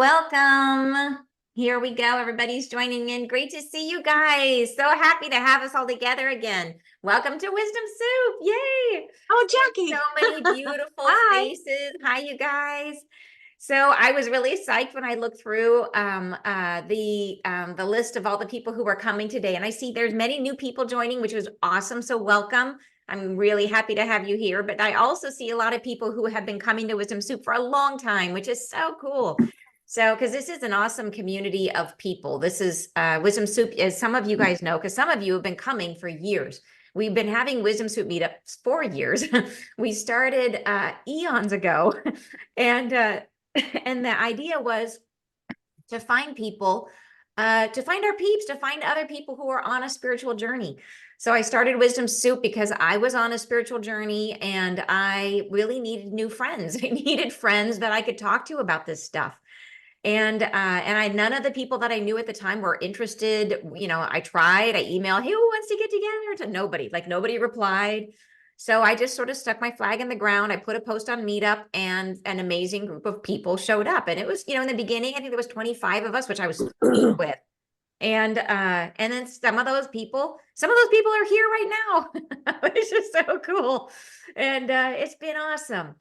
Welcome. Here we go. Everybody's joining in. Great to see you guys. So happy to have us all together again. Welcome to Wisdom Soup. Yay. Oh, So Jackie. many beautiful Hi. faces. Hi, you guys. So I was really psyched when I looked through the list of all the people who are coming today, and I see there's many new people joining, which was awesome. So welcome. I'm really happy to have you here. But I also see a lot of people who have been coming to Wisdom Soup for a long time, which is so cool. So, because this is an awesome community of people. This is Wisdom Soup, as some of you guys know, because some of you have been coming for years. We've been having Wisdom Soup meetups for years. We started eons ago, and and the idea was to find people, to find our peeps, to find other people who are on a spiritual journey. So I started Wisdom Soup because I was on a spiritual journey and I really needed new friends. I needed friends that I could talk to about this stuff. And none of the people that I knew at the time were interested. I tried, I emailed, hey, who wants to get together? To nobody, like nobody replied. So I just sort of stuck my flag in the ground. I put a post on Meetup and an amazing group of people showed up. And it was, in the beginning, I think there was 25 of us, which I was thrilled with. And then some of those people are here right now, which is so cool. And it's been awesome.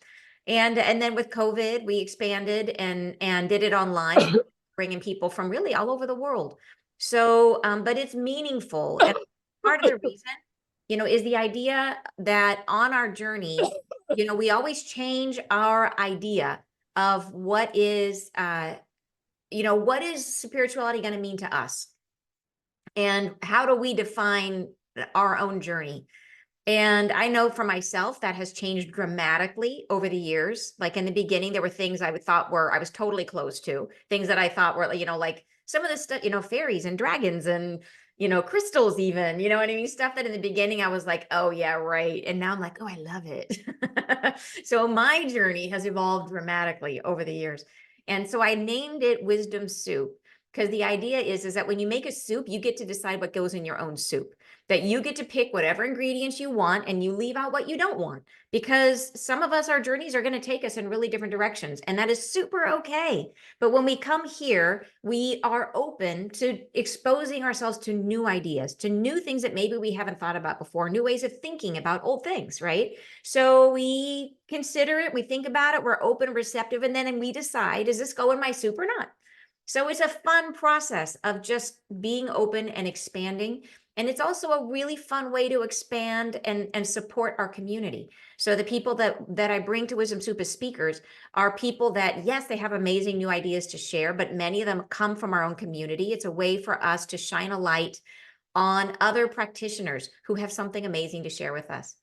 And then with COVID, we expanded and did it online, bringing people from really all over the world. So, but it's meaningful. And part of the reason, is the idea that on our journey, we always change our idea of what is spirituality going to mean to us? And how do we define our own journey? And I know for myself that has changed dramatically over the years. Like in the beginning, there were things I was totally close to, things that I thought were, like some of the stuff, fairies and dragons and, crystals even, you know what I mean? Stuff that in the beginning I was like, oh yeah, right. And now I'm like, oh, I love it. So my journey has evolved dramatically over the years. And so I named it Wisdom Soup because the idea is that when you make a soup, you get to decide what goes in your own soup, that you get to pick whatever ingredients you want and you leave out what you don't want, because some of us, our journeys are going to take us in really different directions, and that is super okay. But when we come here, we are open to exposing ourselves to new ideas, to new things that maybe we haven't thought about before, new ways of thinking about old things, right? So we consider it, we think about it, we're open, receptive, and then we decide, does this go in my soup or not? So it's a fun process of just being open and expanding. And it's also a really fun way to expand and support our community. So the people that I bring to Wisdom Soup as speakers are people that, yes, they have amazing new ideas to share, but many of them come from our own community. It's a way for us to shine a light on other practitioners who have something amazing to share with us.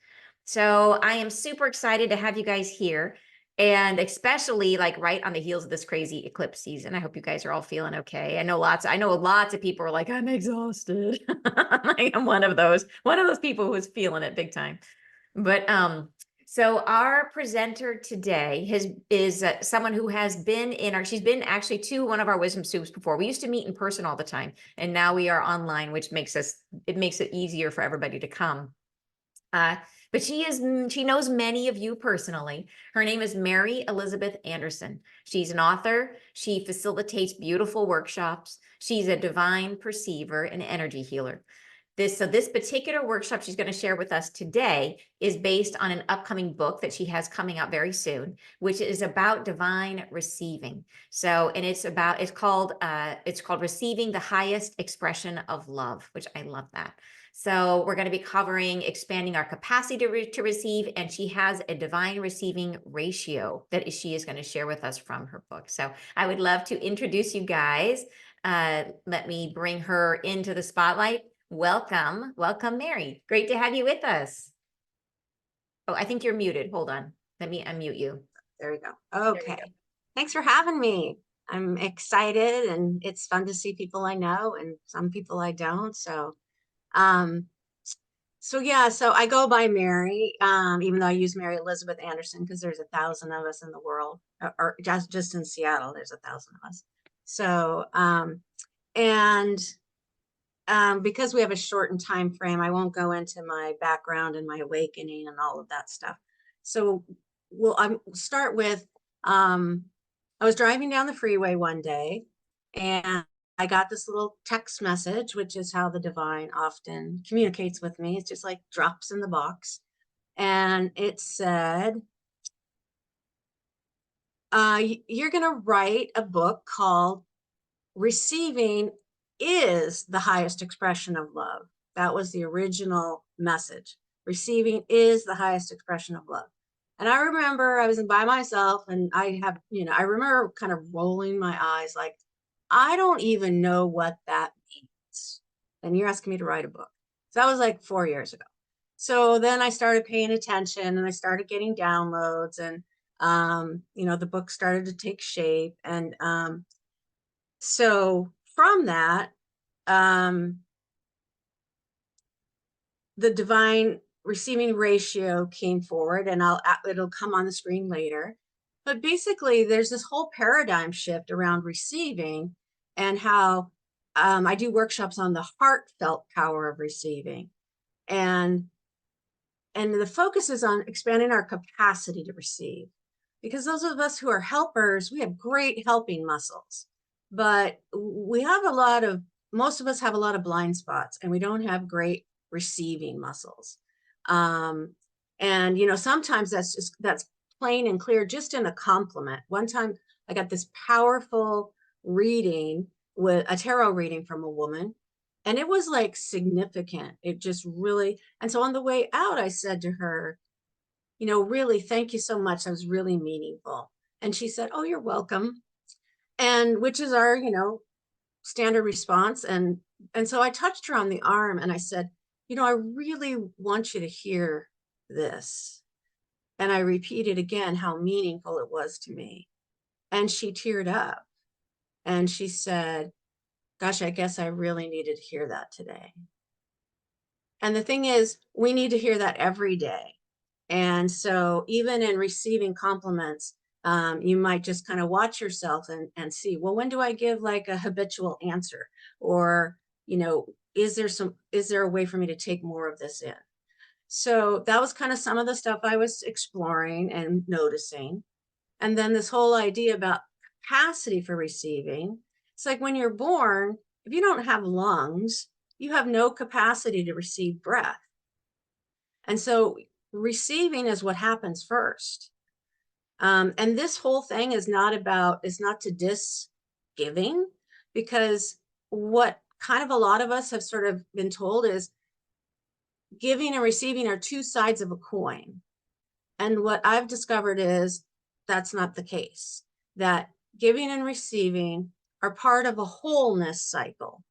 So I am super excited to have you guys here. And especially like right on the heels of this crazy eclipse season. I hope you guys are all feeling okay. I know lots of people are like, I'm exhausted. I'm one of those people who's feeling it big time. But so our presenter today is someone who has been she's been actually to one of our Wisdom Soups before. We used to meet in person all the time, and now we are online, which makes it easier for everybody to come. But she knows many of you personally. Her name is Mary Elizabeth Anderson. She's an author. She facilitates beautiful workshops. She's a divine perceiver and energy healer. This particular workshop she's going to share with us today is based on an upcoming book that she has coming out very soon, which is about divine receiving. So, and it's called Receiving the Highest Expression of Love, which I love that. So we're going to be covering expanding our capacity to receive, and she has a divine receiving ratio that she is going to share with us from her book. So I would love to introduce you guys. Let me bring her into the spotlight. Welcome, Mary. Great to have you with us. Oh, I think you're muted. Hold on. Let me unmute you. There we go. Okay. Thanks for having me. I'm excited, and it's fun to see people I know and some people I don't. Um, so I go by Mary, even though I use Mary Elizabeth Anderson because there's 1,000 of us in the world, or just in Seattle, there's 1,000 of us. So, and because we have a shortened time frame, I won't go into my background and my awakening and all of that stuff. So we'll start with I was driving down the freeway one day and I got this little text message, which is how the divine often communicates with me. It's just like drops in the box. And it said, you're going to write a book called Receiving is the Highest Expression of Love. That was the original message. Receiving is the highest expression of love. And I remember I was by myself and I have, I remember kind of rolling my eyes like, I don't even know what that means. And you're asking me to write a book. So that was like 4 years ago. So then I started paying attention and I started getting downloads and, the book started to take shape. And so from that, the divine receiving ratio came forward, and it'll come on the screen later. But basically, there's this whole paradigm shift around receiving and how I do workshops on the heartfelt power of receiving. And the focus is on expanding our capacity to receive. Because those of us who are helpers, we have great helping muscles. But we have most of us have a lot of blind spots, and we don't have great receiving muscles. And sometimes that's plain and clear, just in a compliment. One time I got this powerful reading with a tarot reading from a woman, and it was like significant. It just really, and so on the way out, I said to her, really, thank you so much. That was really meaningful. And she said, oh, you're welcome. And which is our, standard response. And so I touched her on the arm and I said, I really want you to hear this. And I repeated again how meaningful it was to me. And she teared up and she said, gosh, I guess I really needed to hear that today. And the thing is, we need to hear that every day. And so even in receiving compliments, you might just kind of watch yourself and see, well, when do I give like a habitual answer? Or, is there a way for me to take more of this in? So that was kind of some of the stuff I was exploring and noticing. And then this whole idea about capacity for receiving. It's like when you're born, if you don't have lungs, you have no capacity to receive breath. And so receiving is what happens first. And this whole thing is not to diss giving, because what kind of a lot of us have sort of been told is giving and receiving are two sides of a coin. And what I've discovered is that's not the case, that giving and receiving are part of a wholeness cycle.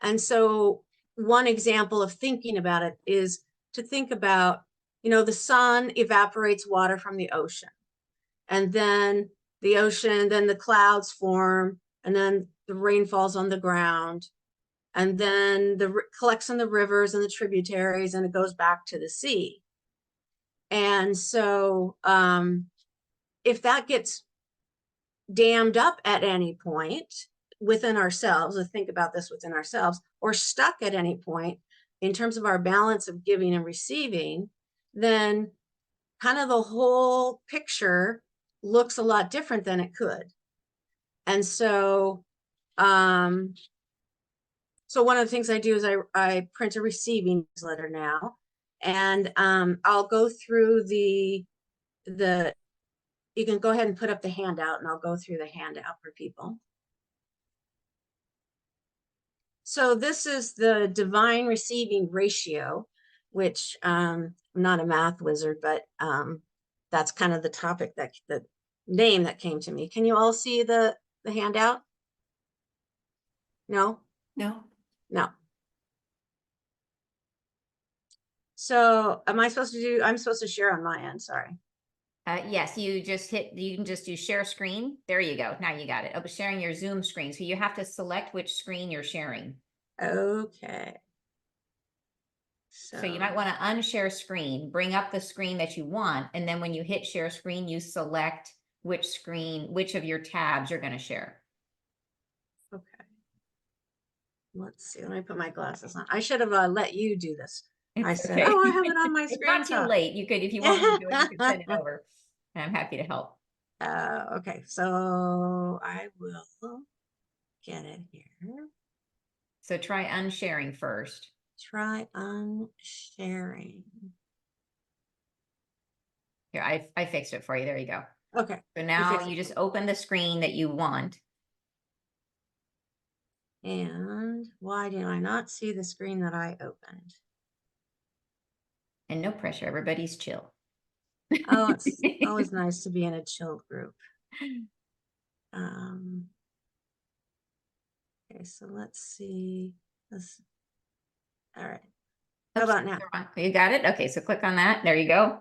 And so one example of thinking about it is to think about, the sun evaporates water from the ocean, and then the clouds form, and then the rain falls on the ground, and then collects in the rivers and the tributaries, and it goes back to the sea. And so if that gets dammed up at any point within ourselves, let's think about this within ourselves, or stuck at any point in terms of our balance of giving and receiving, then kind of the whole picture looks a lot different than it could. And so so one of the things I do is I print a receiving newsletter now, and I'll go through you can go ahead and put up the handout, and I'll go through the handout for people. So this is the divine receiving ratio, which I'm not a math wizard, but that's kind of the topic, the name that came to me. Can you all see the handout? No? No. No. So I'm supposed to share on my end, sorry. Yes, you can just do share screen. There you go. Now you got it. Oh, sharing your Zoom screen. So you have to select which screen you're sharing. Okay. So you might want to unshare screen, bring up the screen that you want. And then when you hit share screen, you select which of your tabs you're going to share. Okay. Let's see. Let me put my glasses on. I should have let you do this. I said, oh, I have it on my screen. It's not too late. You could, if you want me to do it, you could send it over. And I'm happy to help. Okay, so I will get it here. So try unsharing first. Try unsharing. Here, I fixed it for you. There you go. Okay. So You now fixed you it. just open the screen that you want. And why do I not see the screen that I opened? And no pressure. Everybody's chill. Oh, it's always nice to be in a chilled group. Um, okay, so let's see. All right. How Oops, about now? you got it? Okay, so click on that. There you go.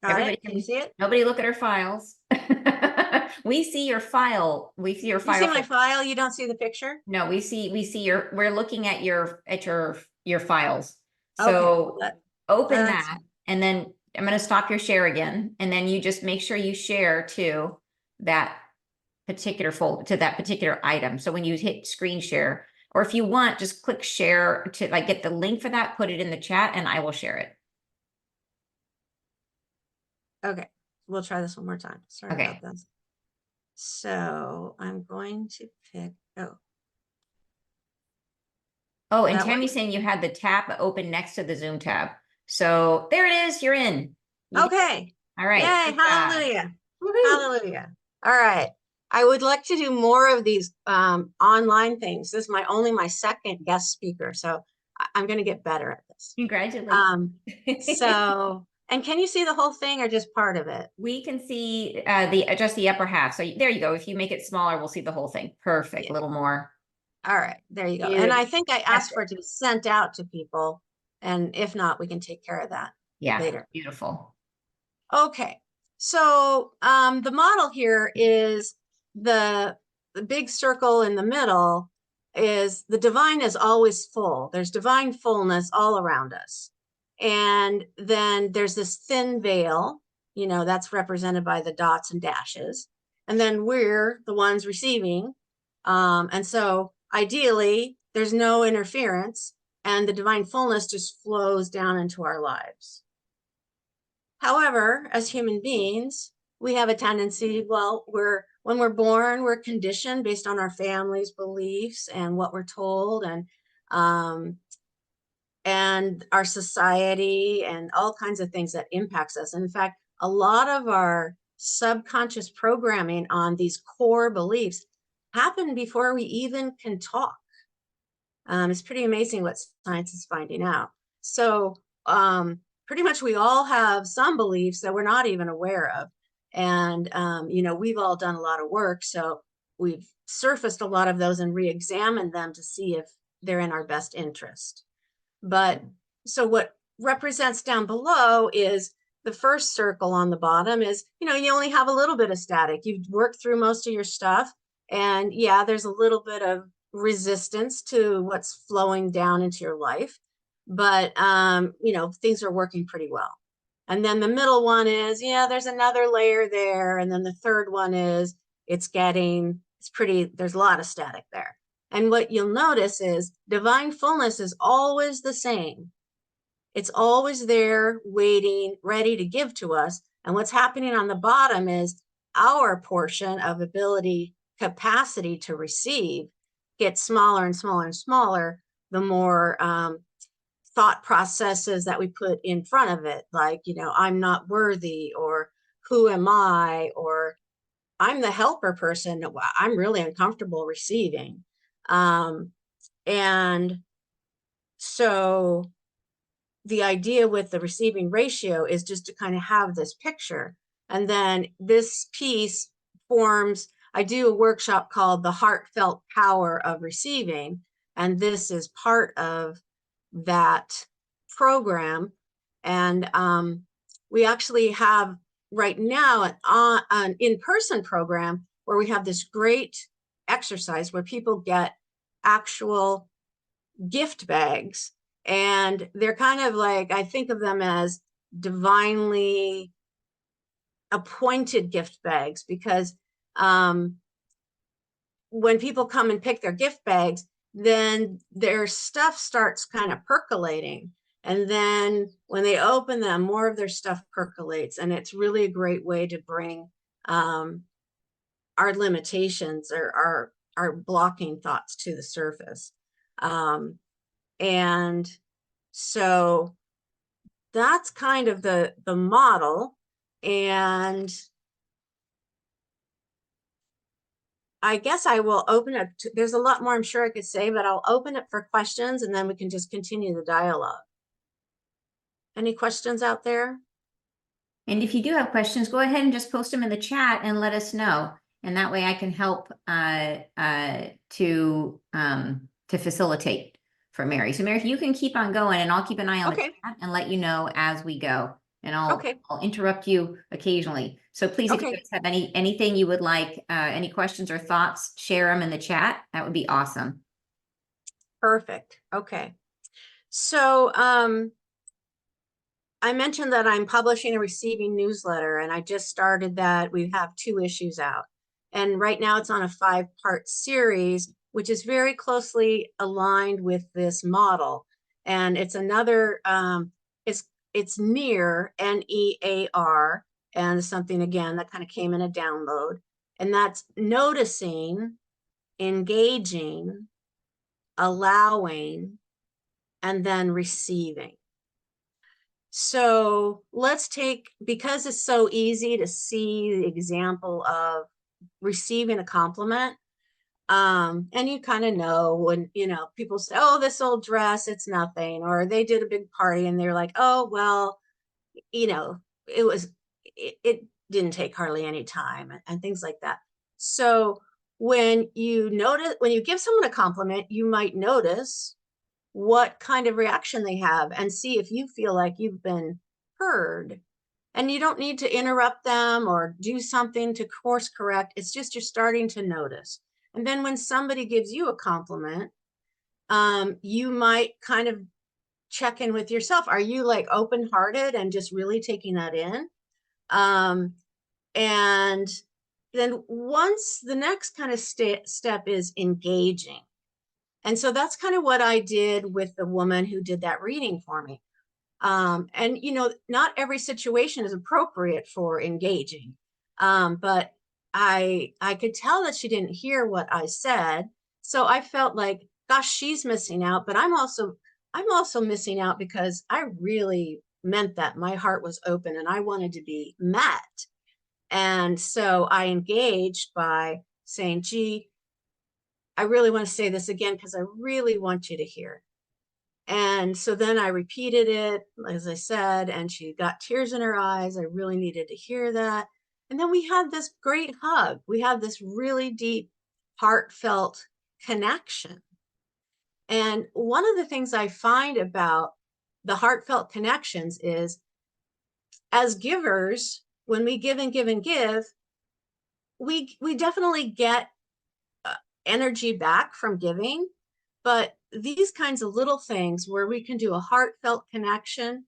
Got Everybody it? Can you see it? nobody look at our files. We see your file. We see your You see file. my file? You don't see the picture? No, we see we're looking at your files. Okay. So open That's that and then I'm going to stop your share again. And then you just make sure you share to that particular folder, to that particular item. So when you hit screen share, or if you want, just click share to like get the link for that, put it in the chat and I will share it. okay. We'll try this one more time. Sorry Okay. about this. So I'm going to pick, Oh, and that one? Tammy's saying you had the tab open next to the Zoom tab. So there it is. You're in. You did it. Okay. All right. Yay. Good job. Hallelujah. Woohoo. Hallelujah. All right. I would like to do more of these online things. This is only my second guest speaker, so I'm going to get better at this. Congratulations. So, and can you see the whole thing or just part of it? We can see just the upper half. So there you go. If you make it smaller, we'll see the whole thing. Perfect. Yeah. A little more. All right, there you go. And Beautiful. I think I That's asked it. for it to be sent out to people, and if not, we can take care of that Yeah. later. Beautiful. Okay, so the model here is the big circle in the middle is the divine is always full. There's divine fullness all around us. And then there's this thin veil, you know, that's represented by the dots and dashes. And then we're the ones receiving. And so ideally, there's no interference and the divine fullness just flows down into our lives. However, as human beings, we have a tendency, well, when we're born, we're conditioned based on our family's beliefs and what we're told and our society and all kinds of things that impacts us. And in fact, a lot of our subconscious programming on these core beliefs happen before we even can talk. It's pretty amazing what science is finding out. So pretty much we all have some beliefs that we're not even aware of. And, you know, we've all done a lot of work. So we've surfaced a lot of those and re-examined them to see if they're in our best interest. But so what represents down below is the first circle on the bottom is, you know, you only have a little bit of static. You've worked through most of your stuff. And yeah, there's a little bit of resistance to what's flowing down into your life. But, you know, things are working pretty well. And then the middle one is, yeah, there's another layer there. And then the third one is it's pretty, there's a lot of static there. And what you'll notice is divine fullness is always the same. It's always there, waiting, ready to give to us. And what's happening on the bottom is our portion of ability, capacity to receive gets smaller and smaller and smaller, the more thought processes that we put in front of it, like, you know, I'm not worthy, or who am I, or I'm the helper person. I'm really uncomfortable receiving. And so the idea with the receiving ratio is just to kind of have this picture. And then this piece forms, I do a workshop called The Heartfelt Power of Receiving. And this is part of that program. And we actually have right now an in-person program where we have this great exercise where people get actual gift bags, and they're kind of like, I think of them as divinely appointed gift bags, because when people come and pick their gift bags, then their stuff starts kind of percolating. And then when they open them, more of their stuff percolates. And it's really a great way to bring our limitations are blocking thoughts to the surface. And so that's kind of the model. And I guess I will open it. There's a lot more I'm sure I could say, but I'll open it for questions and then we can just continue the dialogue. Any questions out there? And if you do have questions, go ahead and just post them in the chat and let us know. And that way I can help to facilitate for Mary. So Mary, you can keep on going and I'll keep an eye on the Okay. chat and let you know as we go. And Okay. I'll interrupt you occasionally. So please, if you Okay. guys have anything you would like, any questions or thoughts, share them in the chat. That would be awesome. Perfect. Okay. So I mentioned that I'm publishing a receiving newsletter, and I just started that. We have 2 issues out. And right now it's on a 5-part series, which is very closely aligned with this model. And it's another, it's NEAR, NEAR, and something again that kind of came in a download. And that's noticing, engaging, allowing, and then receiving. So let's take, because it's so easy to see the example of receiving a compliment. And you kind of know when, people say, oh, this old dress, it's nothing, or they did a big party and they're like, oh, well, it didn't take hardly any time and things like that. So when you give someone a compliment, you might notice what kind of reaction they have and see if you feel like you've been heard. And you don't need to interrupt them or do something to course correct. It's just you're starting to notice. And then when somebody gives you a compliment, you might kind of check in with yourself. Are you like open-hearted and just really taking that in? And then once the next kind of step is engaging. And so that's kind of what I did with the woman who did that reading for me. And, not every situation is appropriate for engaging. But I could tell that she didn't hear what I said. So I felt like, gosh, she's missing out, but I'm also missing out because I really meant that. My heart was open and I wanted to be met. And so I engaged by saying, gee, I really want to say this again because I really want you to hear. And so then I repeated it, as I said, and she got tears in her eyes. I really needed to hear that. And then we had this great hug. We had this really deep, heartfelt connection. And one of the things I find about the heartfelt connections is, as givers, when we give and give and give, we definitely get energy back from giving. But these kinds of little things where we can do a heartfelt connection,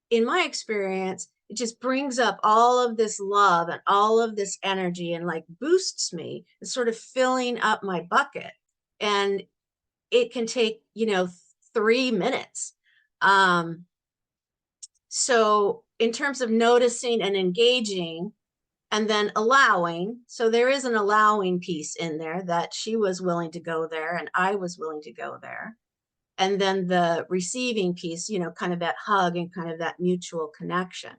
in my experience, it just brings up all of this love and all of this energy and like boosts me. It's sort of filling up my bucket. And it can take, 3 minutes. So in terms of noticing and engaging, and then allowing, so there is an allowing piece in there that she was willing to go there and I was willing to go there. And then the receiving piece, kind of that hug and kind of that mutual connection.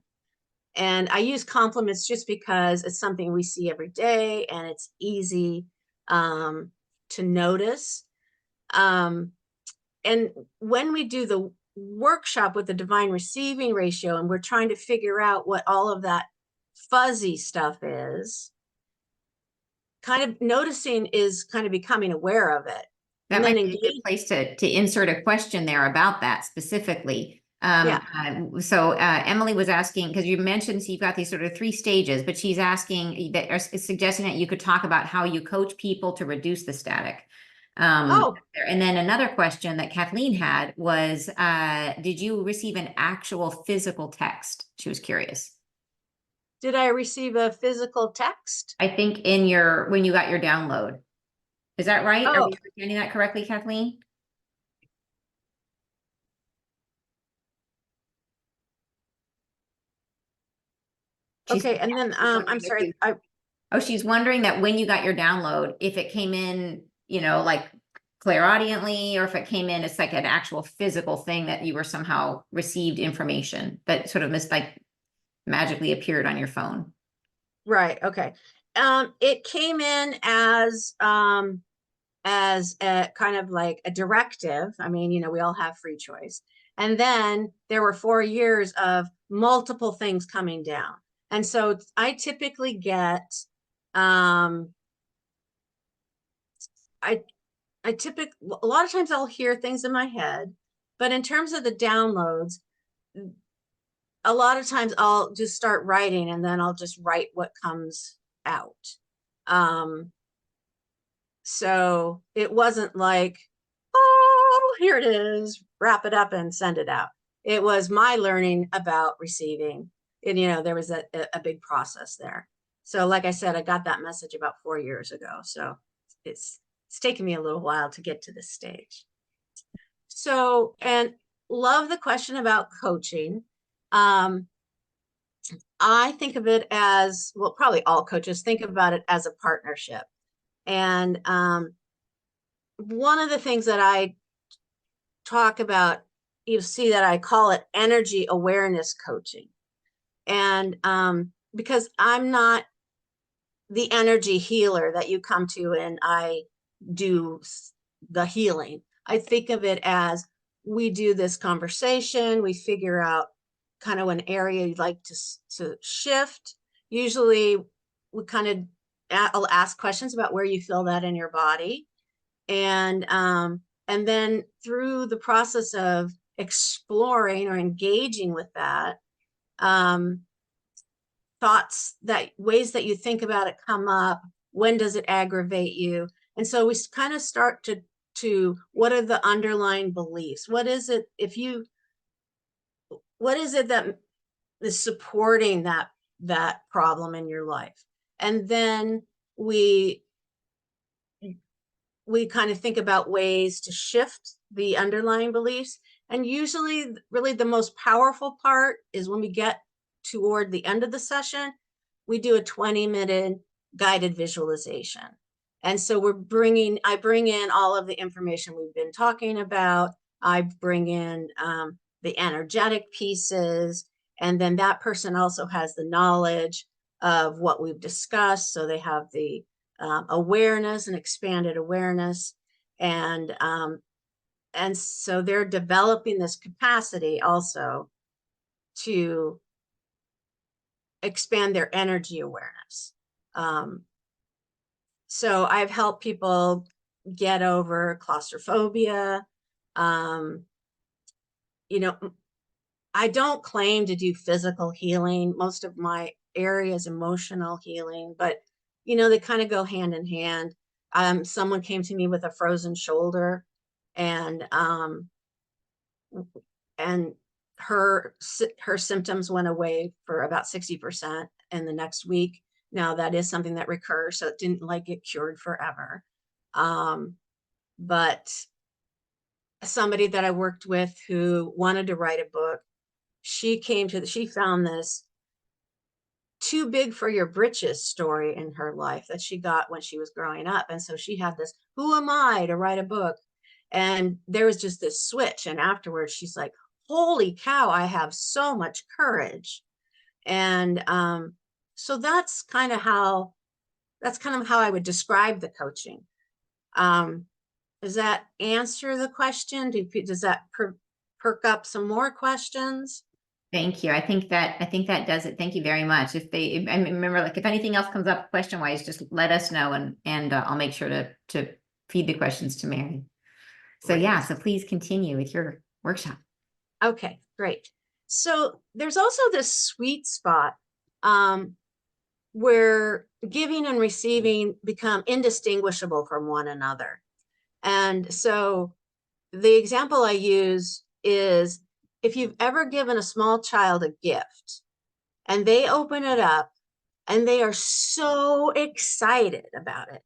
And I use compliments just because it's something we see every day and it's easy to notice. And when we do the workshop with the divine receiving ratio and we're trying to figure out what all of that fuzzy stuff is, kind of noticing is kind of becoming aware of it. That And then might be a good place to insert a question there about that specifically. Emily was asking, because you mentioned, so you've got these sort of 3 stages, but she's asking that, or suggesting that you could talk about how you coach people to reduce the static. And then another question that Kathleen had was, did you receive an actual physical text? She was curious. Did I receive a physical text? I think when you got your download. Is that right? Are we understanding that correctly, Kathleen? Okay, and then I'm sorry, Oh, she's wondering that when you got your download, if it came in, like clairaudiently, or if it came in, it's like an actual physical thing that you were somehow received information that sort of magically appeared on your phone. Right. Okay. It came in as a kind of like a directive. I mean, we all have free choice. And then there were 4 years of multiple things coming down. And so I typically get, I, a lot of times I'll hear things in my head, but in terms of the downloads, a lot of times I'll just start writing and then I'll just write what comes out. So it wasn't like, oh, here it is, wrap it up and send it out. It was my learning about receiving. And, there was a big process there. So like I said, I got that message about 4 years ago. So it's taken me a little while to get to this stage. So, and love the question about coaching. I think of it as, well, probably all coaches think about it as a partnership. And one of the things that I talk about, you see that I call it energy awareness coaching. And because I'm not the energy healer that you come to and I do the healing. I think of it as we do this conversation, we figure out kind of an area you'd like to shift. Usually we kind of, I'll ask questions about where you feel that in your body. And then through the process of exploring or engaging with that, thoughts, that ways that you think about it come up. When does it aggravate you? And so we kind of start to what are the underlying beliefs? What is it that is supporting that problem in your life? And then we kind of think about ways to shift the underlying beliefs. And usually really the most powerful part is when we get toward the end of the session, we do a 20-minute guided visualization. And so I bring in all of the information we've been talking about. I bring in the energetic pieces, and then that person also has the knowledge of what we've discussed. So they have the awareness and expanded awareness. And so they're developing this capacity also to expand their energy awareness. So I've helped people get over claustrophobia. I don't claim to do physical healing. Most of my area is emotional healing, but they kind of go hand in hand. Someone came to me with a frozen shoulder, and her symptoms went away for about 60% in the next week. Now that is something that recurs, so it didn't get cured forever. But somebody that I worked with who wanted to write a book, she found this too big for your britches story in her life that she got when she was growing up. And so she had this, who am I to write a book? And there was just this switch. And afterwards she's like, holy cow, I have so much courage. And so that's kind of how I would describe the coaching. Does that answer the question? Does that perk up some more questions? Thank you. I think that does it. Thank you very much. I remember, if anything else comes up question wise, just let us know, and I'll make sure to feed the questions to Mary. So Great. yeah, so please continue with your workshop. Okay, great. So there's also this sweet spot where giving and receiving become indistinguishable from one another. And so the example I use is, if you've ever given a small child a gift and they open it up and they are so excited about it,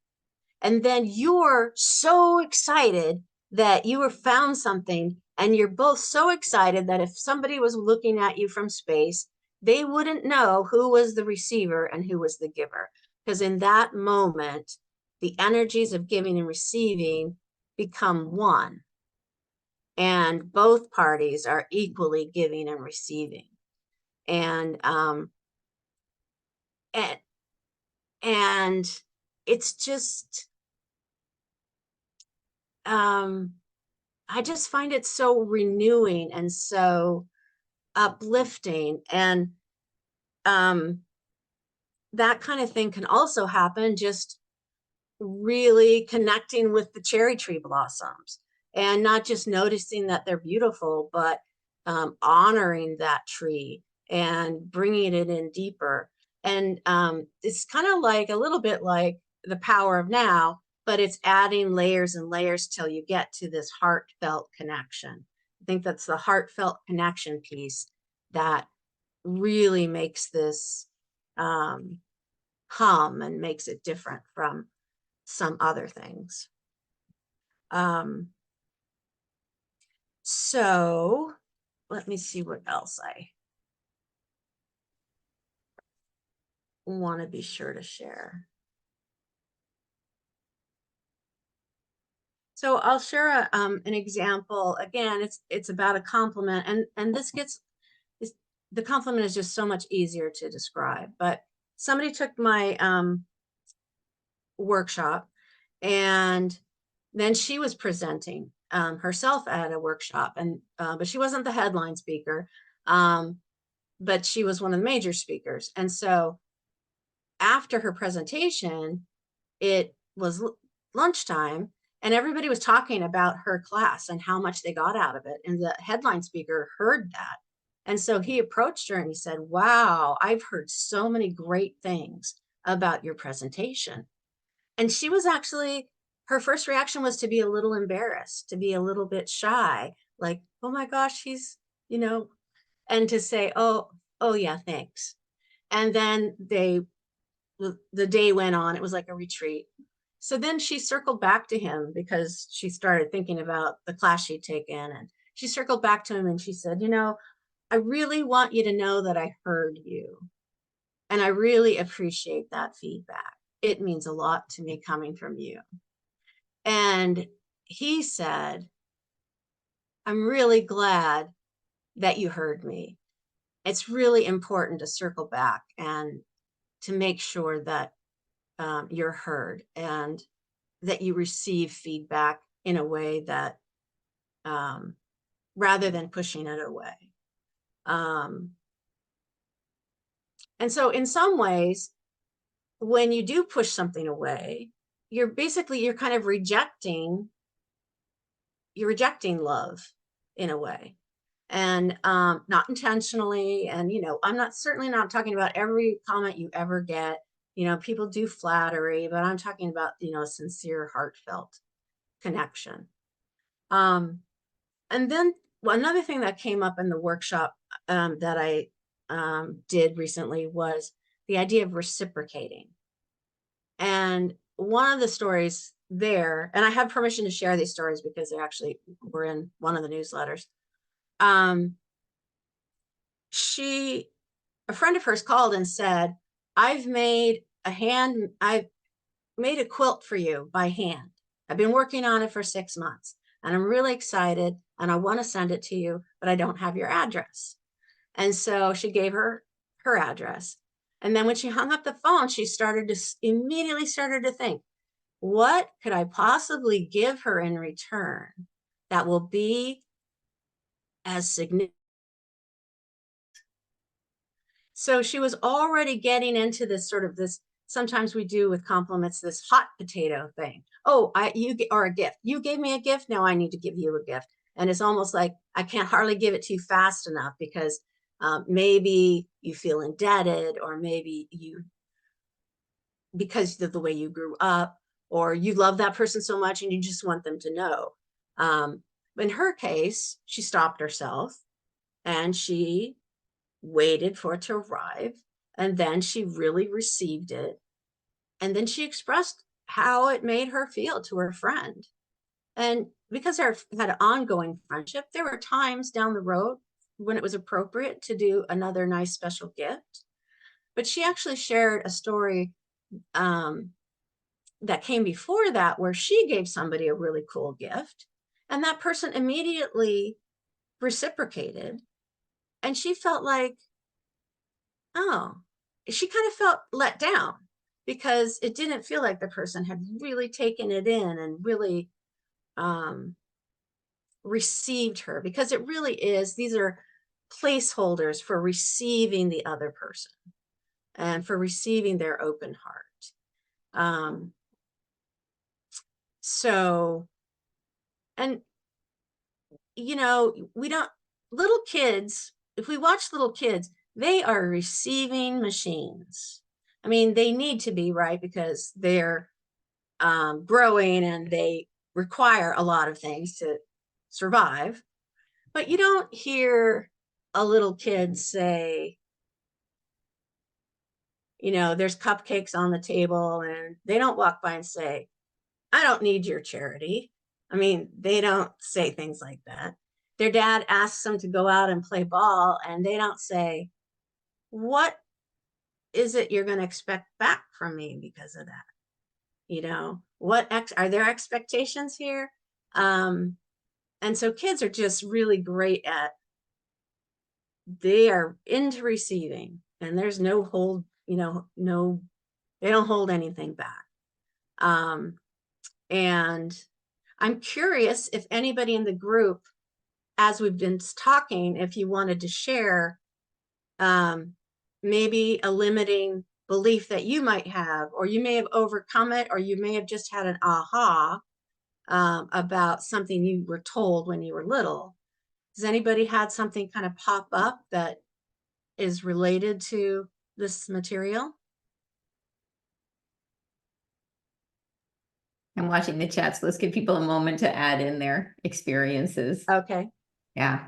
and then you're so excited that you have found something, and you're both so excited that if somebody was looking at you from space, they wouldn't know who was the receiver and who was the giver. because in that moment, the energies of giving and receiving become one, and both parties are equally giving and receiving. And and it's just I just find it so renewing and so uplifting. And that kind of thing can also happen just really connecting with the cherry tree blossoms, and not just noticing that they're beautiful, but honoring that tree and bringing it in deeper. And it's kind of like a little bit like the power of now, but it's adding layers and layers till you get to this heartfelt connection. I think that's the heartfelt connection piece that really makes this hum and makes it different from some other things. So let me see what else I want to be sure to share. So I'll share an example. Again, it's about a compliment, and the compliment is just so much easier to describe. But somebody took my workshop, and then she was presenting herself at a workshop, and but she wasn't the headline speaker, but she was one of the major speakers. And so after her presentation, it was lunchtime, and everybody was talking about her class and how much they got out of it. And the headline speaker heard that. And so he approached her and he said, "Wow, I've heard so many great things about your presentation." And she was actually, her first reaction was to be a little embarrassed, to be a little bit shy, like, "Oh my gosh, he's, and to say, oh yeah, thanks." And then the day went on. It was like a retreat. So then she circled back to him because she started thinking about the class she'd taken, and she circled back to him and she said, "I really want you to know that I heard you. And I really appreciate that feedback. It means a lot to me coming from you." And he said, "I'm really glad that you heard me. It's really important to circle back and to make sure that you're heard, and that you receive feedback in a way that rather than pushing it away." And so in some ways, when you do push something away, you're kind of rejecting love in a way, and not intentionally. And I'm certainly not talking about every comment you ever get. People do flattery, but I'm talking about sincere, heartfelt connection. And then another thing that came up in the workshop that I did recently was the idea of reciprocating. And one of the stories there, and I have permission to share these stories because they actually were in one of the newsletters. A friend of hers called and said, I've made a quilt for you by hand. I've been working on it for 6 months, and I'm really excited, and I want to send it to you, but I don't have your address." And so she gave her address. And then when she hung up the phone, she immediately started to think, what could I possibly give her in return that will be as significant? So she was already getting into this sometimes we do with compliments, this hot potato thing. "Oh, or a gift. You gave me a gift. Now I need to give you a gift." And it's almost like I can't hardly give it to you fast enough because maybe you feel indebted, or maybe because of the way you grew up, or you love that person so much and you just want them to know. In her case, she stopped herself and she waited for it to arrive, and then she really received it, and then she expressed how it made her feel to her friend. And because they had an ongoing friendship, there were times down the road when it was appropriate to do another nice special gift. But she actually shared a story that came before that, where she gave somebody a really cool gift and that person immediately reciprocated. And she felt like, oh, she kind of felt let down because it didn't feel like the person had really taken it in and really received her, because it really is, these are placeholders for receiving the other person and for receiving their open heart. So, and you know, we don't, little kids, if we watch little kids, they are receiving machines. I mean, they need to be, right? Because they're growing and they require a lot of things to survive. But you don't hear a little kid say, you know, there's cupcakes on the table, and they don't walk by and say, I don't need your charity. I mean, they don't say things like that. Their dad asks them to go out and play ball, and they don't say, what is it you're going to expect back from me because of that? You know, are there expectations here? And so kids are just really great at, they are into receiving, and there's no hold, you know, no, they don't hold anything back. And I'm curious if anybody in the group, as we've been talking, if you wanted to share maybe a limiting belief that you might have, or you may have overcome it, or you may have just had an aha about something you were told when you were little. Has anybody had something kind of pop up that is related to this material? I'm watching the chat, so let's give people a moment to add in their experiences. Okay. Yeah.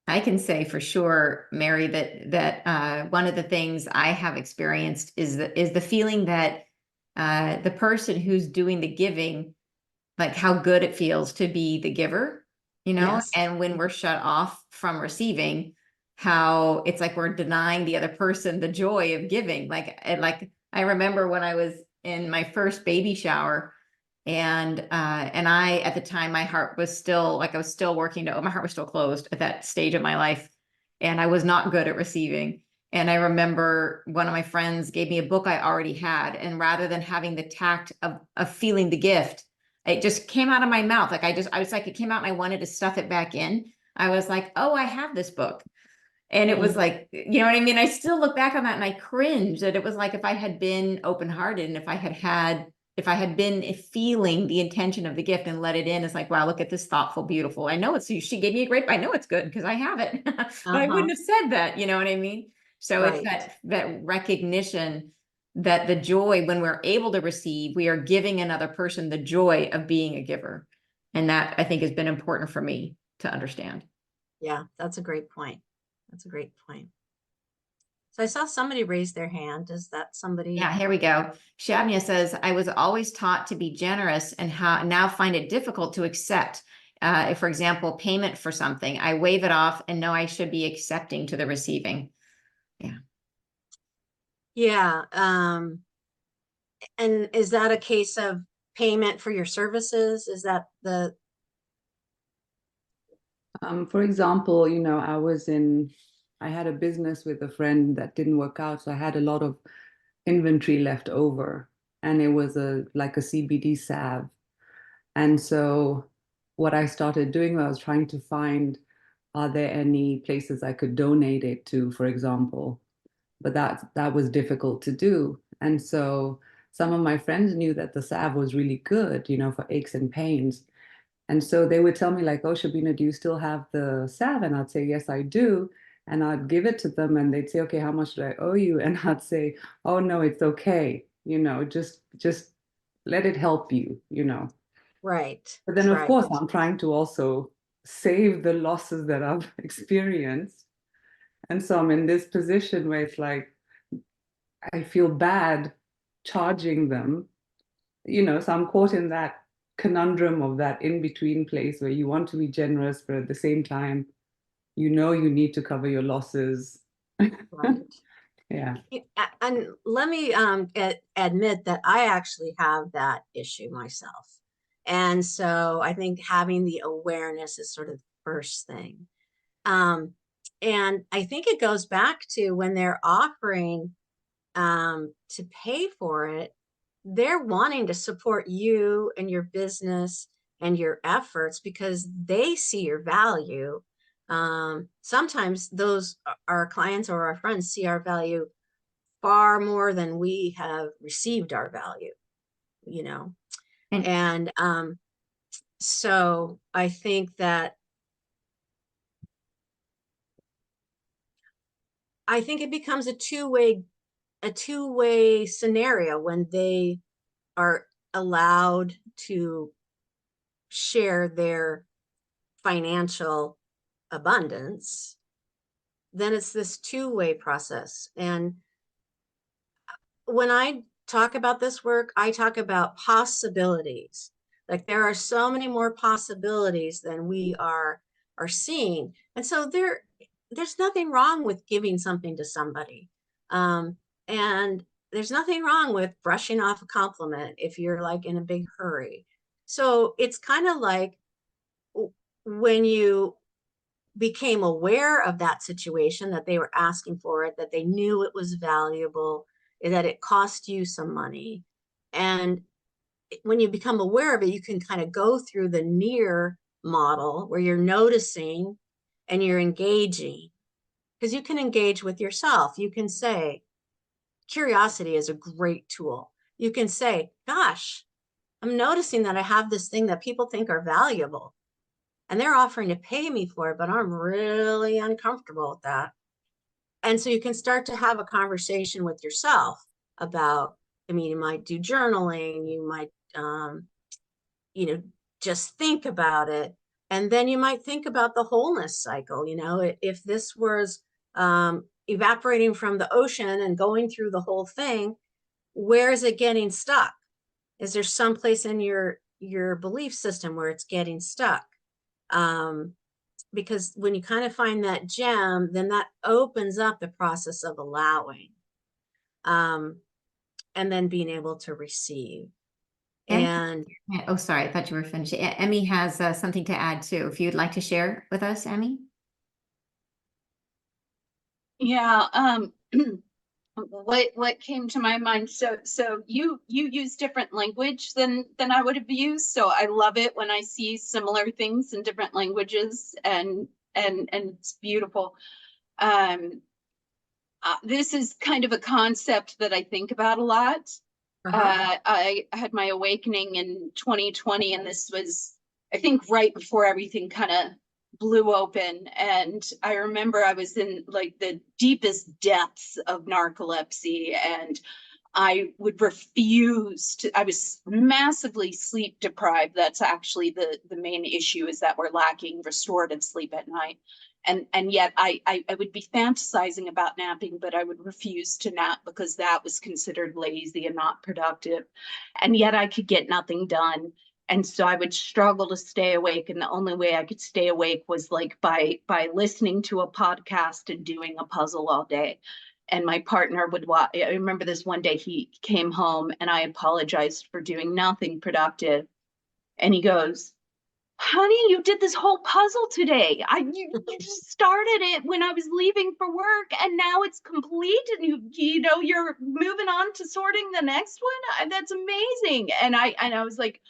I can say for sure, Mary, that one of the things I have experienced is the feeling that the person who's doing the giving, like how good it feels to be the giver, you know, Yes. and when we're shut off from receiving, how it's like we're denying the other person the joy of giving. Like I remember when I was in my first baby shower, and I, at the time, my heart was still, like, I was still working to, my heart was still closed at that stage of my life, and I was not good at receiving. And I remember one of my friends gave me a book I already had, and rather than having the tact of feeling the gift, it just came out of my mouth. Like I was like, it came out and I wanted to stuff it back in. I was like, oh, I have this book. And it was like, you know what I mean? I still look back on that and I cringe that it was like, if I had been open-hearted, and if I had been feeling the intention of the gift and let it in, it's like, wow, look at this thoughtful, beautiful. I know she gave me a great, I know it's good because I have it, but I wouldn't have said that, you know what I mean? So it's that recognition that the joy, when we're able to receive, we are giving another person the joy of being a giver. And that, I think, has been important for me to understand. Yeah, that's a great point. That's a great point. So I saw somebody raise their hand. Is that somebody? Yeah, here we go. Shabnia says, I was always taught to be generous and now find it difficult to accept. If, for example, payment for something, I wave it off and know I should be accepting to the receiving. Yeah. Yeah. And is that a case of payment for your services? Is that the? For example, you know, I had a business with a friend that didn't work out, so I had a lot of inventory left over, and it was like a CBD salve. And so what I started doing was trying to find, are there any places I could donate it to, for example? But that was difficult to do. And so some of my friends knew that the salve was really good, you know, for aches and pains. And so they would tell me like, oh, Shabina, do you still have the salve? And I'd say, yes, I do. And I'd give it to them and they'd say, okay, how much do I owe you? And I'd say, oh, no, it's okay. You know, just let it help you, you know. Right. But then, of Right. course, I'm trying to also save the losses that I've experienced. And so I'm in this position where it's like, I feel bad charging them, you know, so I'm caught in that conundrum of that in-between place where you want to be generous, but at the same time, you know you need to cover your losses. Right. Yeah. And let me admit that I actually have that issue myself. And so I think having the awareness is sort of the first thing. And I think it goes back to when they're offering to pay for it, they're wanting to support you and your business and your efforts because they see your value. Sometimes those our clients or our friends see our value far more than we have received our value, you know. And And so I think that it becomes a two-way scenario when they are allowed to share their financial abundance. Then it's this two-way process. And when I talk about this work, I talk about possibilities. Like there are so many more possibilities than we are seeing. And so there's nothing wrong with giving something to somebody. And there's nothing wrong with brushing off a compliment if you're like in a big hurry. So it's kind of like when you became aware of that situation, that they were asking for it, that they knew it was valuable, that it cost you some money. And when you become aware of it, you can kind of go through the near model where you're noticing and you're engaging, because you can engage with yourself. You can say, curiosity is a great tool. You can say, gosh, I'm noticing that I have this thing that people think are valuable and they're offering to pay me for it, but I'm really uncomfortable with that. And so you can start to have a conversation with yourself about, I mean, you might do journaling, you might, just think about it. And then you might think about the wholeness cycle. If this was evaporating from the ocean and going through the whole thing, where is it getting stuck? Is there some place in your belief system where it's getting stuck? Because when you kind of find that gem, then that opens up the process of allowing, and then being able to receive. And oh, sorry, I thought you were finished. Emmy has something to add too. If you'd like to share with us, Emmy. Yeah, what came to my mind, so you use different language than I would have used, so I love it when I see similar things in different languages, and it's beautiful. This is kind of a concept that I think about a lot. I had my awakening in 2020, and this was, I think, right before everything kind of blew open. And I remember I was in like the deepest depths of narcolepsy, and I would refuse to, I was massively sleep deprived. That's actually the main issue, is that we're lacking restorative sleep at night. And yet I would be fantasizing about napping, but I would refuse to nap because that was considered lazy and not productive. And yet I could get nothing done. And so I would struggle to stay awake. And the only way I could stay awake was like by listening to a podcast and doing a puzzle all day. And my partner would watch. I remember this one day he came home and I apologized for doing nothing productive. And he goes, honey, you did this whole puzzle today. You just started it when I was leaving for work, and now it's complete, and you're moving on to sorting the next one. That's amazing. And I was like,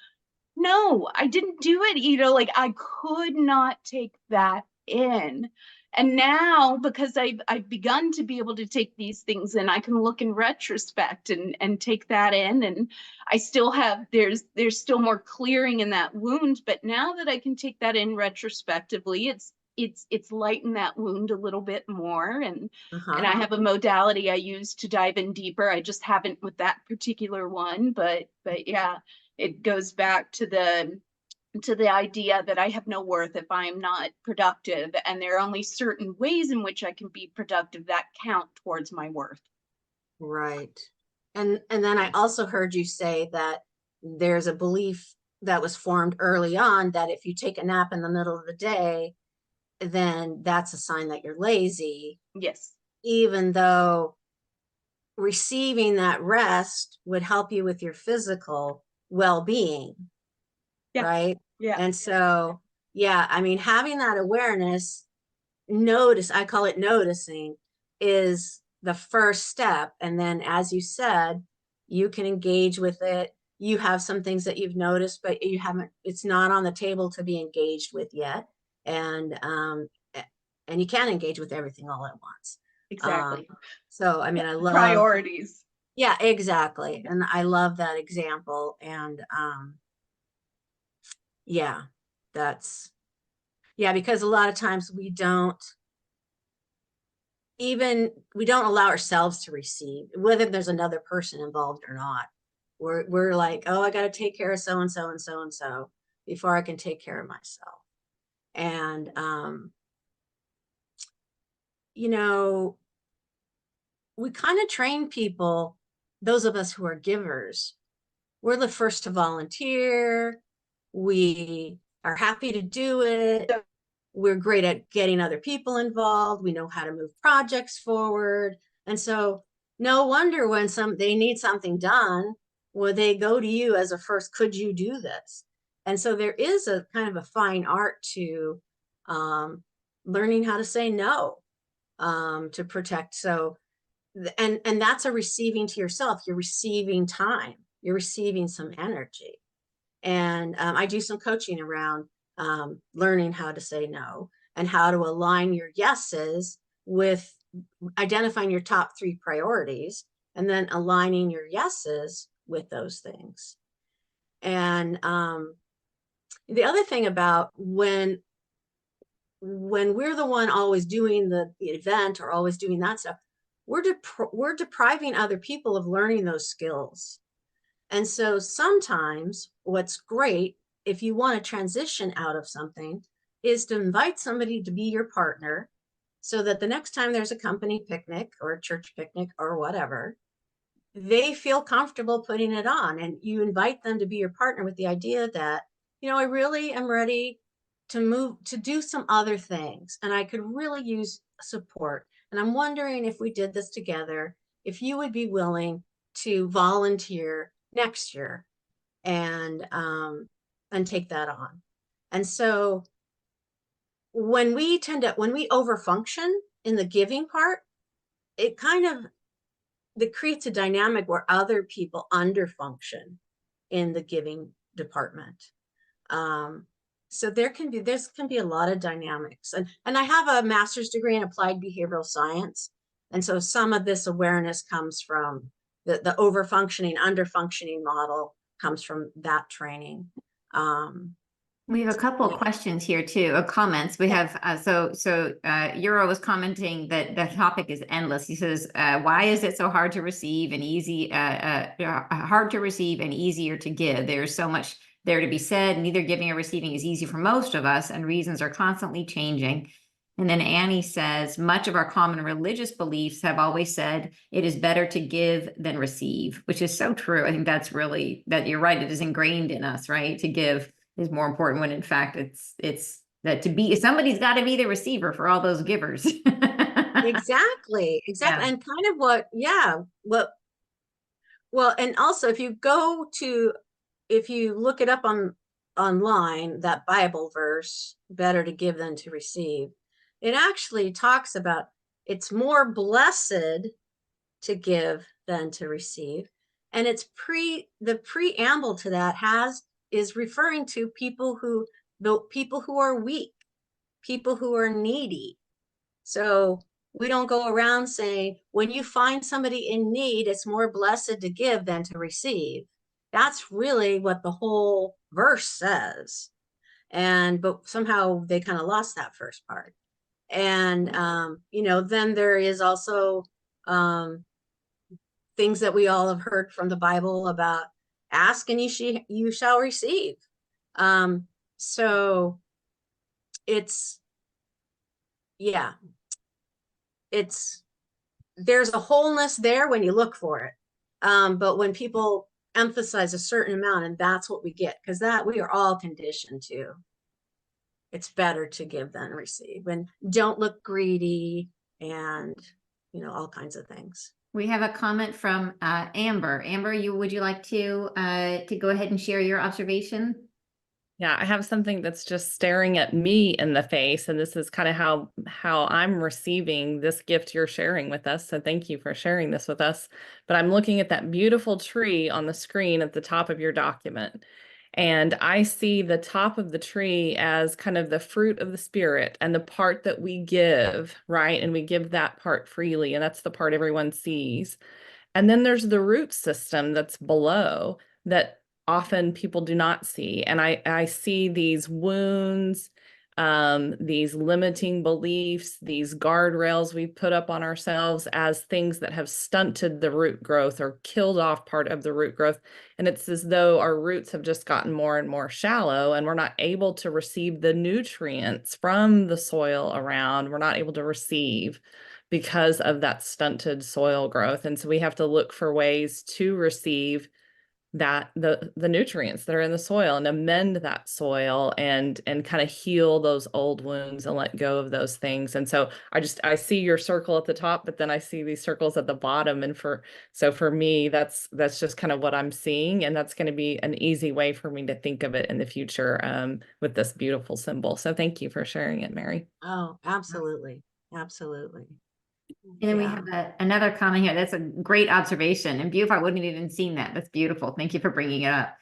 no, I didn't do it. Like I could not take that in. And now, because I've begun to be able to take these things in, I can look in retrospect and take that in. And I still have, there's still more clearing in that wound. But now that I can take that in retrospectively, it's lightened that wound a little bit more. And I have a modality I use to dive in deeper. I just haven't with that particular one, but yeah, it goes back to the idea that I have no worth if I'm not productive, and there are only certain ways in which I can be productive that count towards my worth. Right. And then I also heard you say that there's a belief that was formed early on that if you take a nap in the middle of the day, then that's a sign that you're lazy. Yes. Even though receiving that rest would help you with your physical well-being. Yeah. Right. Yeah. And so, yeah, I mean, having that awareness, I call it noticing, is the first step. And then, as you said, you can engage with it. You have some things that you've noticed, but it's not on the table to be engaged with yet. And you can't engage with everything all at once. Exactly. So, I mean, I love Priorities. Yeah, exactly. And I love that example. And yeah, because a lot of times we don't allow ourselves to receive, whether there's another person involved or not. We're like, oh, I got to take care of so and so and so and so before I can take care of myself. And we kind of train people, those of us who are givers, we're the first to volunteer. We are happy to do it. We're great at getting other people involved. We know how to move projects forward. And so no wonder when they need something done, well, they go to you as a first, could you do this? And so there is a kind of a fine art to learning how to say no, to protect. So, and that's a receiving to yourself. You're receiving time. You're receiving some energy. And I do some coaching around learning how to say no and how to align your yeses with identifying your top 3 priorities and then aligning your yeses with those things. And the other thing about when we're the one always doing the event or always doing that stuff, we're depriving other people of learning those skills. And so sometimes what's great, if you want to transition out of something, is to invite somebody to be your partner so that the next time there's a company picnic or a church picnic or whatever, they feel comfortable putting it on. And you invite them to be your partner with the idea that, I really am ready to do some other things. And I could really use support. And I'm wondering if we did this together, if you would be willing to volunteer next year and take that on. And so when we overfunction in the giving part, it that creates a dynamic where other people underfunction in the giving department. So there can be a lot of dynamics. And I have a master's degree in applied behavioral science. And so some of this awareness comes from the overfunctioning, underfunctioning model comes from that training. We have a couple of questions here too, comments. We have, Euro was commenting that the topic is endless. He says, why is it so hard to receive and hard to receive and easier to give? There's so much there to be said. Neither giving or receiving is easy for most of us, and reasons are constantly changing. And then Annie says, much of our common religious beliefs have always said it is better to give than receive, which is so true. I think that's really, that you're right. It is ingrained in us, right? To give is more important when in fact it's that somebody's got to be the receiver for all those givers. Exactly. Yeah. And kind of well, and also if you look it up online, that Bible verse, better to give than to receive, it actually talks about it's more blessed to give than to receive. And the preamble to that is referring to people who are weak, people who are needy. So we don't go around saying, when you find somebody in need, it's more blessed to give than to receive. That's really what the whole verse says. But somehow they kind of lost that first part. And, then there is also things that we all have heard from the Bible about ask and you shall receive. So there's a wholeness there when you look for it. But when people emphasize a certain amount, and that's what we get, because that we are all conditioned to. It's better to give than receive, and don't look greedy, and all kinds of things. We have a comment from Amber. Amber, would you like to go ahead and share your observation? Yeah, I have something that's just staring at me in the face, and this is kind of how I'm receiving this gift you're sharing with us. So thank you for sharing this with us. But I'm looking at that beautiful tree on the screen at the top of your document. And I see the top of the tree as kind of the fruit of the spirit and the part that we give, right? And we give that part freely, and that's the part everyone sees. And then there's the root system that's below that often people do not see. And I see these wounds, these limiting beliefs, these guardrails we put up on ourselves as things that have stunted the root growth or killed off part of the root growth. And it's as though our roots have just gotten more and more shallow, and we're not able to receive the nutrients from the soil around. We're not able to receive because of that stunted soil growth. And so we have to look for ways to receive that the nutrients that are in the soil and amend that soil and kind of heal those old wounds and let go of those things. And so I see your circle at the top, but then I see these circles at the bottom. And for me, that's just kind of what I'm seeing. And that's going to be an easy way for me to think of it in the future with this beautiful symbol. So thank you for sharing it, Mary. Oh, absolutely. Absolutely. And then we Yeah. have another comment here. That's a great observation and beautiful. I wouldn't have even seen that. That's beautiful. Thank you for bringing it up.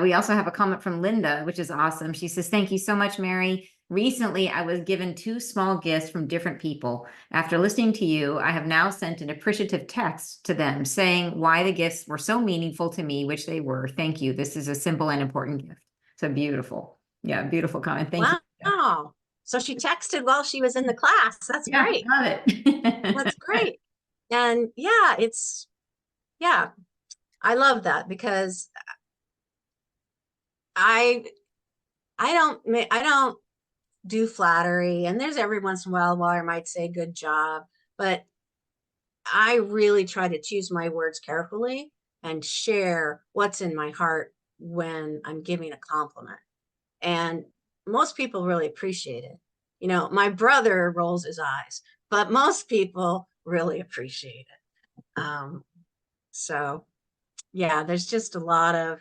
We also have a comment from Linda, which is awesome. She says, thank you so much, Mary. Recently, I was given 2 small gifts from different people. After listening to you, I have now sent an appreciative text to them saying why the gifts were so meaningful to me, which they were. Thank you. This is a simple and important gift. So beautiful. Yeah, beautiful comment. Thank you. Wow. So she texted while she was in the class. That's Yeah, great. love it. That's great. And yeah, I love that because I don't do flattery, and there's every once in a while where I might say good job, but I really try to choose my words carefully and share what's in my heart when I'm giving a compliment. And most people really appreciate it. You know, my brother rolls his eyes, but most people really appreciate it. So yeah, there's just a lot of,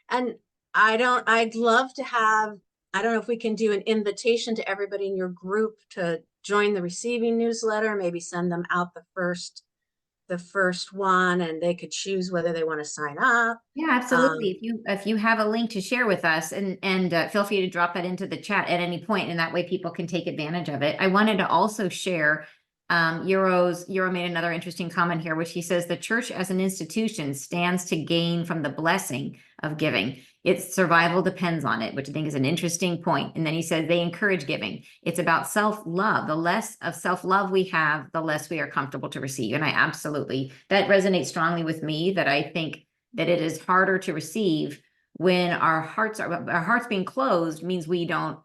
and I'd love to have, I don't know if we can do an invitation to everybody in your group to join the receiving newsletter, maybe send them out the first one, and they could choose whether they want to sign up. Yeah, absolutely. If you have a link to share with us, and feel free to drop that into the chat at any point, and that way people can take advantage of it. I wanted to also share Euro made another interesting comment here, which he says the church as an institution stands to gain from the blessing of giving. Its survival depends on it, which I think is an interesting point. And then he says they encourage giving. It's about self-love. The less of self-love we have, the less we are comfortable to receive. And that resonates strongly with me, that I think that it is harder to receive when our hearts being closed means we are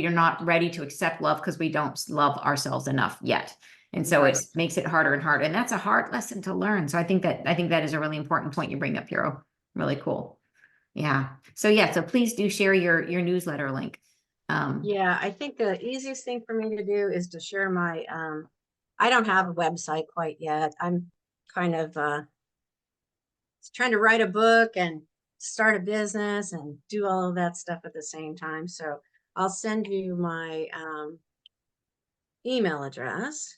not ready to accept love because we don't love ourselves enough yet. And so Right. it makes it harder and harder. And that's a hard lesson to learn. So I think that is a really important point you bring up, Hero. Really cool. Yeah. So please do share your newsletter link. Yeah, I think the easiest thing for me to do is to share my, I don't have a website quite yet. I'm kind of trying to write a book and start a business and do all of that stuff at the same time. So I'll send you my email address.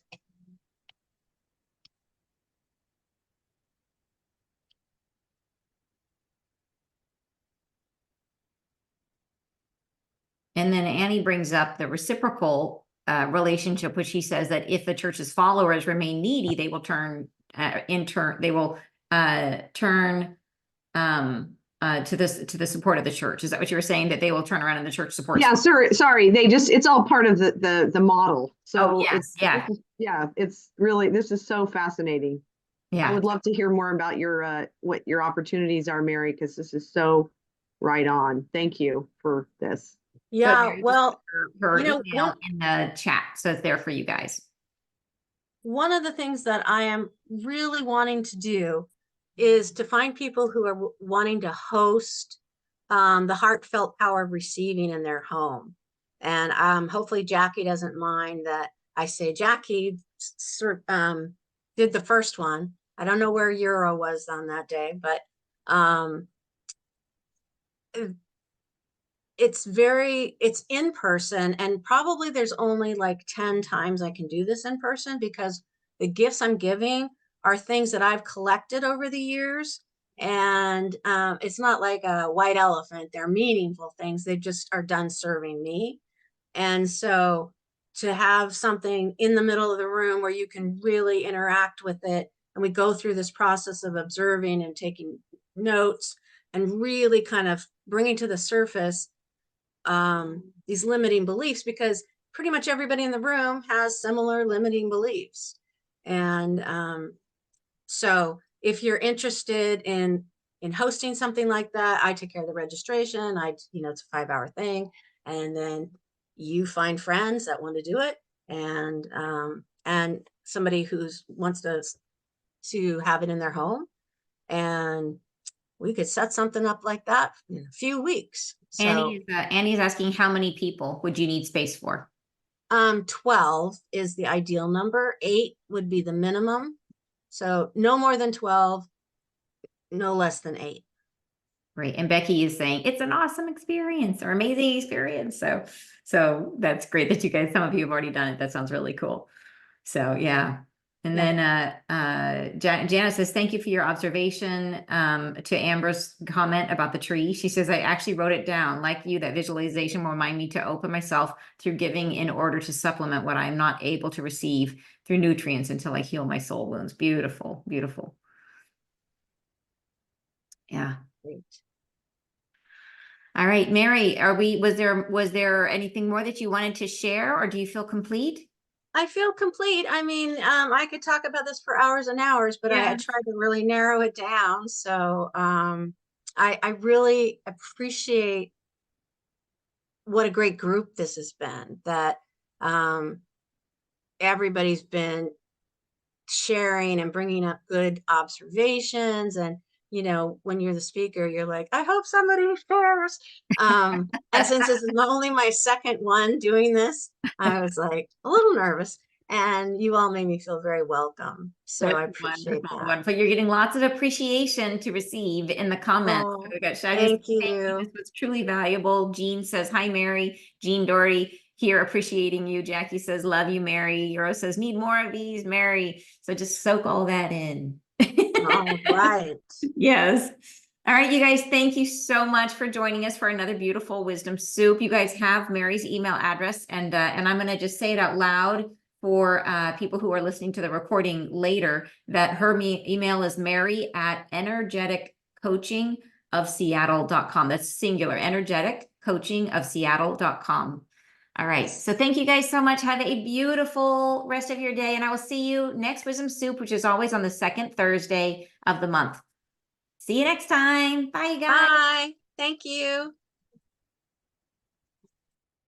And then Annie brings up the reciprocal relationship, which he says that if the church's followers remain needy, they will turn to the support of the church. Is that what you were saying? That they will turn around and the church supports? Yeah, sorry. It's all part of the model. So Oh, yes, it's really, this is so fascinating. I yeah. would love to hear more about your what your opportunities are, Mary, because this is so right on. Thank you for this. Yeah, Mary, well, her you know, email in the chat, so it's there for you guys. one of the things that I am really wanting to do is to find people who are wanting to host the heartfelt power of receiving in their home. And hopefully Jackie doesn't mind that I say Jackie did the first one. I don't know where Euro was on that day, but it's in person, and probably there's only like 10 times I can do this in person because the gifts I'm giving are things that I've collected over the years. And it's not like a white elephant. They're meaningful things. They just are done serving me. And so to have something in the middle of the room where you can really interact with it, and we go through this process of observing and taking notes and really kind of bringing to the surface these limiting beliefs, because pretty much everybody in the room has similar limiting beliefs. And so if you're interested in hosting something like that, I take care of the registration. It's a 5-hour thing, and then you find friends that want to do it, and somebody who's wants to have it in their home, and we could set something up like that in a few weeks. So Annie's asking how many people would you need space for? 12 is the ideal number. 8 would be the minimum. So no more than 12, no less than 8. Great. And Becky is saying it's an awesome experience or amazing experience. So that's great that you guys, some of you have already done it. That sounds really cool. So yeah. And then Janice says, thank you for your observation to Amber's comment about the tree. She says, I actually wrote it down. Like you, that visualization will remind me to open myself through giving in order to supplement what I'm not able to receive through nutrients until I heal my soul wounds. Beautiful, beautiful. Yeah. Great. All right, Mary, was there anything more that you wanted to share, or do you feel complete? I feel complete. I mean, I could talk about this for hours and hours, but I Yeah. tried to really narrow it down. So I really appreciate what a great group this has been, that everybody's been sharing and bringing up good observations. And when you're the speaker, you're like, I hope somebody shares. And since this is only my second one doing this, I was like a little nervous, and you all made me feel very welcome. So I appreciate Wonderful, that. wonderful. You're getting lots of appreciation to receive in the comments. Oh, We got Shaggy thank saying, you. This was truly valuable. Jean says, hi, Mary. Jean Doherty here appreciating you. Jackie says, love you, Mary. Euro says, need more of these, Mary. So just soak all that in. All right. Yes. All right, you guys, thank you so much for joining us for another beautiful Wisdom Soup. You guys have Mary's email address, and I'm going to just say it out loud for people who are listening to the recording later, that her email is mary@energeticcoachingofseattle.com. That's singular, energeticcoachingofseattle.com. All right. So thank you guys so much. Have a beautiful rest of your day. And I will see you next Wisdom Soup, which is always on the second Thursday of the month. See you next time. Bye, guys. Bye. Thank you.